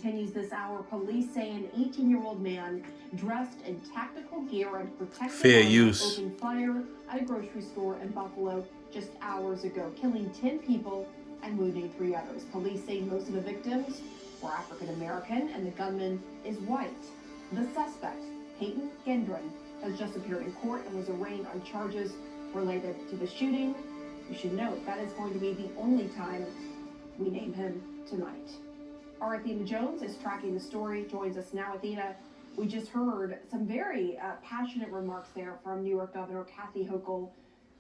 continues this hour. Police say an 18-year-old man dressed in tactical gear and protective fair armor use opened fire at a grocery store in Buffalo just hours ago, killing 10 people and wounding 3 others. Police say most of the victims were African American and the gunman is white. The suspect, Peyton Gendron, has just appeared in court and was arraigned on charges related to the shooting. You should note that is going to be the only time we name him tonight. Our Athena Jones is tracking the story, joins us now. Athena, we just heard some very passionate remarks there from New York Governor Kathy Hochul,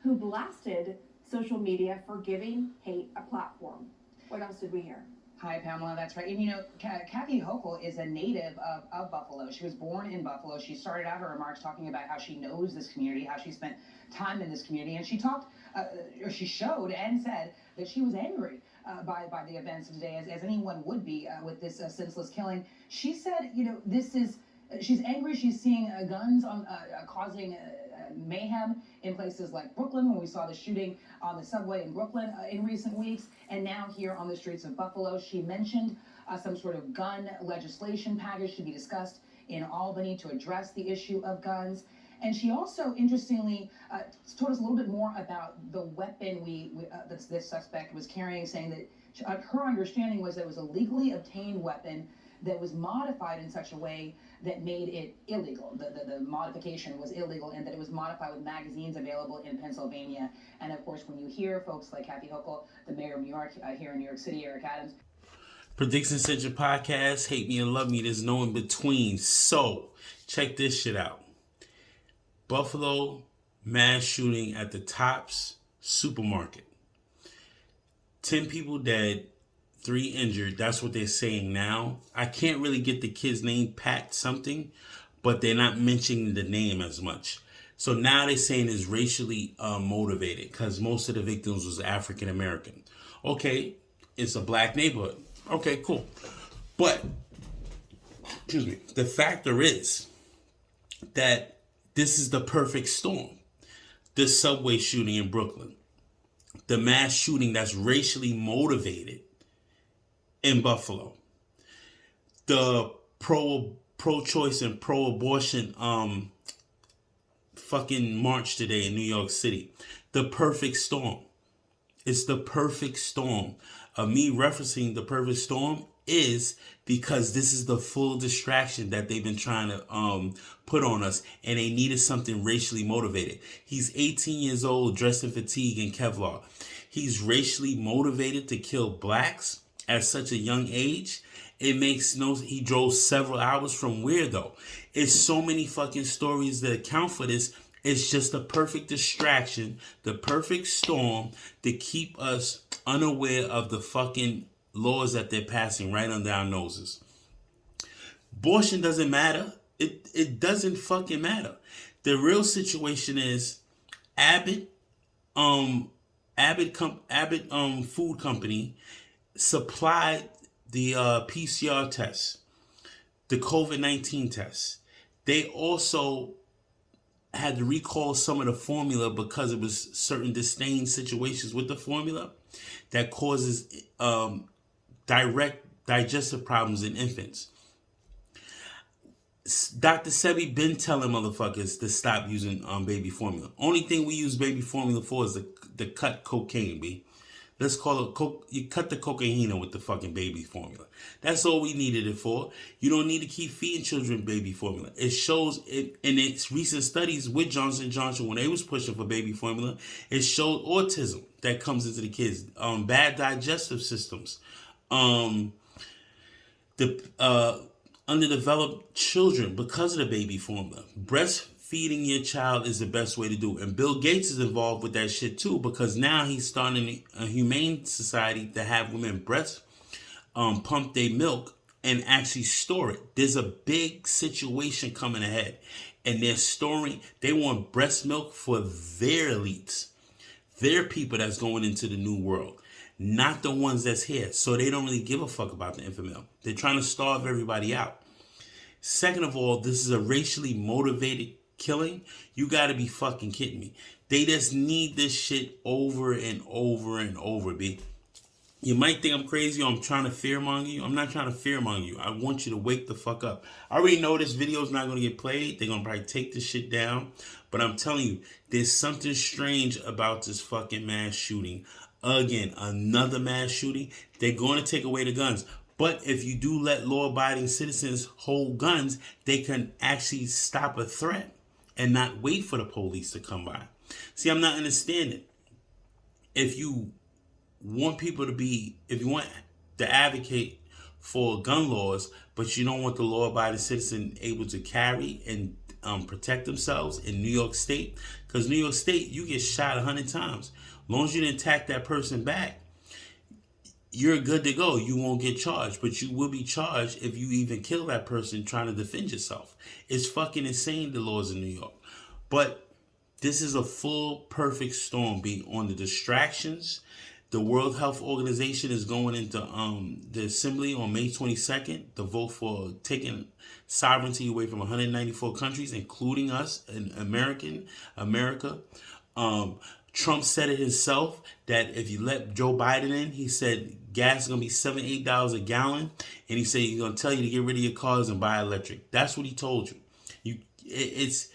who blasted social media for giving hate a platform. What else did we hear? Hi, Pamela. That's right. And you know, Kathy Hochul is a native of Buffalo. She was born in Buffalo. She started out her remarks talking about how she knows this community, how she spent time in this community. And she talked, or she showed and said that she was angry by the events of today, as anyone would be with this senseless killing. She said, you know, she's angry. She's seeing guns causing mayhem in places like Brooklyn, when we saw the shooting on the subway in Brooklyn in recent weeks, and now here on the streets of Buffalo. She mentioned some sort of gun legislation package to be discussed in Albany to address the issue of guns. And she also, interestingly, told us a little bit more about the weapon this suspect was carrying, saying that her understanding was that it was a legally obtained weapon that was modified in such a way that made it illegal. The modification was illegal, and that it was modified with magazines available in Pennsylvania. And of course, when you hear folks like Kathy Hochul, the mayor of New York, here in New York City, Eric Adams. Prediction Central Podcast, hate me or love me, there's no in between. So, check this shit out. Buffalo mass shooting at the Tops supermarket. 10 people dead, 3 injured. That's what they're saying now. I can't really get the kid's name, Pat something, but they're not mentioning the name as much. So now they're saying it's racially motivated because most of the victims was African American. Okay, it's a black neighborhood. Okay, cool. But, excuse me, the factor is that this is the perfect storm. The subway shooting in Brooklyn. The mass shooting that's racially motivated in Buffalo. The pro-choice and pro-abortion fucking march today in New York City. The perfect storm. It's the perfect storm. Me referencing the perfect storm is because this is the full distraction that they've been trying to put on us, and they needed something racially motivated. He's 18 years old, dressed in fatigue and Kevlar. He's racially motivated to kill blacks at such a young age. It makes no. He drove several hours from where though? It's so many fucking stories that account for this. It's just a perfect distraction, the perfect storm to keep us unaware of the fucking laws that they're passing right under our noses. Abortion doesn't matter. It doesn't fucking matter. The real situation is Abbott Food Company supplied the PCR test, the COVID-19 test. They also had to recall some of the formula because it was certain disdain situations with the formula that causes direct digestive problems in infants. Dr. Sebi been telling motherfuckers to stop using baby formula. Only thing we use baby formula for is the cut cocaine, B. Let's call it you cut the cocaine with the fucking baby formula. That's all we needed it for. You don't need to keep feeding children baby formula. It shows it in its recent studies with Johnson & Johnson when they was pushing for baby formula. It showed autism that comes into the kids, bad digestive systems, underdeveloped children because of the baby formula. Breastfeeding your child is the best way to do it. And Bill Gates is involved with that shit too, because now he's starting a humane society to have women breast pump their milk and actually store it. There's a big situation coming ahead, and they want breast milk for their elites, their people that's going into the new world, not the ones that's here. So they don't really give a fuck about the infant milk. They're trying to starve everybody out. Second of all, this is a racially motivated killing. You gotta be fucking kidding me. They just need this shit over and over and over, B. You might think I'm crazy or I'm trying to fearmonger you. I'm not trying to fearmonger you. I want you to wake the fuck up. I already know this video is not going to get played. They're going to probably take this shit down. But I'm telling you, there's something strange about this fucking mass shooting. Again, another mass shooting. They're going to take away the guns. But if you do let law-abiding citizens hold guns, they can actually stop a threat and not wait for the police to come by. See, I'm not understanding. If you want to advocate for gun laws, but you don't want the law-abiding citizen able to carry and protect themselves in New York State, because New York State, you get shot 100 times. As long as you didn't attack that person back, you're good to go. You won't get charged, but you will be charged if you even kill that person trying to defend yourself. It's fucking insane, the laws in New York. But this is a full perfect storm being on the distractions. The World Health Organization is going into the assembly on May 22nd to vote for taking sovereignty away from 194 countries, including us in America. Trump said it himself that if you let Joe Biden in, he said gas is going to be $7, $8 a gallon. And he said he's going to tell you to get rid of your cars and buy electric. That's what he told you. It's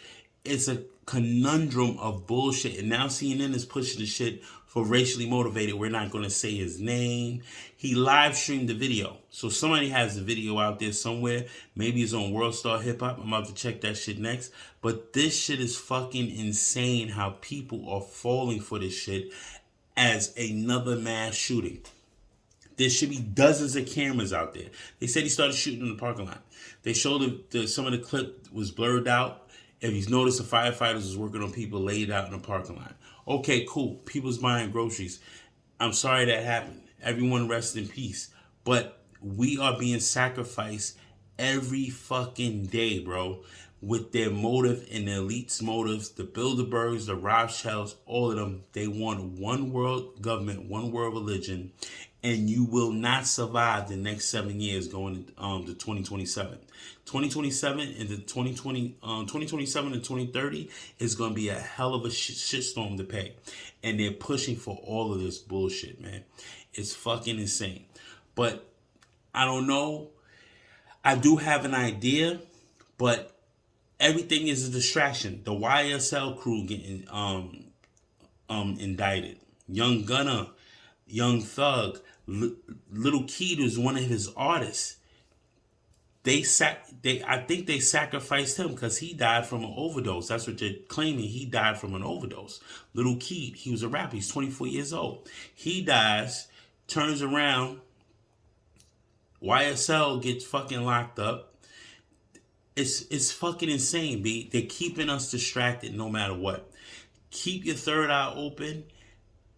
a conundrum of bullshit. And now CNN is pushing the shit for racially motivated. We're not going to say his name. He live streamed the video. So somebody has the video out there somewhere. Maybe it's on World Star Hip Hop. I'm about to check that shit next. But this shit is fucking insane how people are falling for this shit as another mass shooting. There should be dozens of cameras out there. They said he started shooting in the parking lot. They showed some of the clip was blurred out. If he's noticed, the firefighters was working on people laid out in the parking lot. Okay, cool. People's buying groceries. I'm sorry that happened. Everyone rest in peace. But we are being sacrificed every fucking day, bro, with their motive and the elites' motives, the Bilderbergs, the Rothschilds, all of them. They want one world government, one world religion, and you will not survive the next 7 years going to 2027. 2027 and the 2027 and 2030 is going to be a hell of a shitstorm to pay. And they're pushing for all of this bullshit, man. It's fucking insane. But I don't know. I do have an idea, but everything is a distraction. The YSL crew getting indicted. Young Gunna, Young Thug, Little Keed was one of his artists. I think they sacrificed him because he died from an overdose. That's what they're claiming. He died from an overdose. Little Keed, he was a rapper. He's 24 years old. He dies, turns around. YSL gets fucking locked up. It's fucking insane, B. They're keeping us distracted no matter what. Keep your third eye open.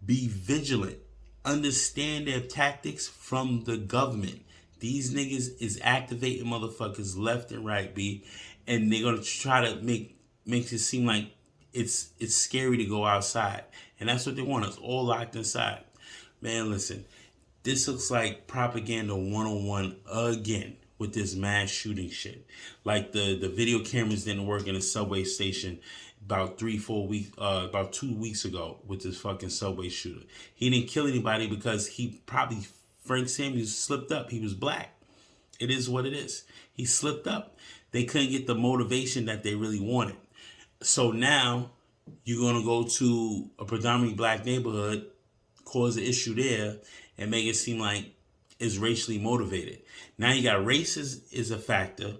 Be vigilant. Understand their tactics from the government. These niggas is activating motherfuckers left and right, B. And they're gonna try to make it seem like it's scary to go outside. And that's what they want, us all locked inside. Man, listen. This looks like propaganda 101 again with this mass shooting shit. Like the video cameras didn't work in a subway station about 2 weeks ago with this fucking subway shooter. He didn't kill anybody because Frank Samuels slipped up. He was black. It is what it is. He slipped up. They couldn't get the motivation that they really wanted. So now you're going to go to a predominantly black neighborhood, cause an issue there, and make it seem like it's racially motivated. Now you got race is a factor.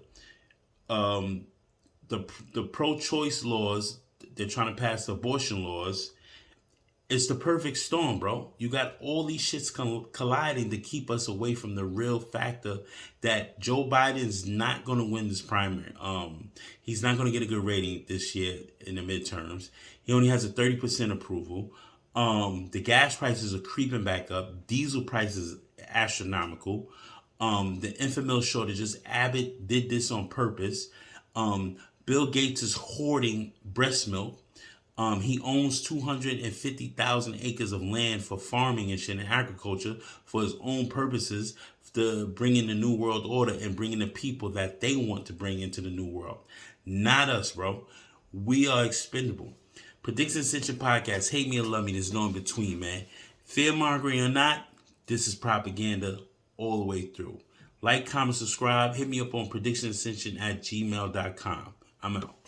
The pro-choice laws, they're trying to pass abortion laws. It's the perfect storm, bro. You got all these shits colliding to keep us away from the real factor that Joe Biden's not going to win this primary. He's not going to get a good rating this year in the midterms. He only has a 30% approval. The gas prices are creeping back up. Diesel prices astronomical. The infant shortages. Abbott did this on purpose. Bill Gates is hoarding breast milk. He owns 250,000 acres of land for farming and shit and agriculture for his own purposes to bring in the New World Order and bring in the people that they want to bring into the New World. Not us, bro. We are expendable. Predicts Ascension Podcast. Hate me or love me. There's no in between, man. Fear mongering or not, This is propaganda all the way through. Like, comment, subscribe. Hit me up on predictionascension@gmail.com. I'm out.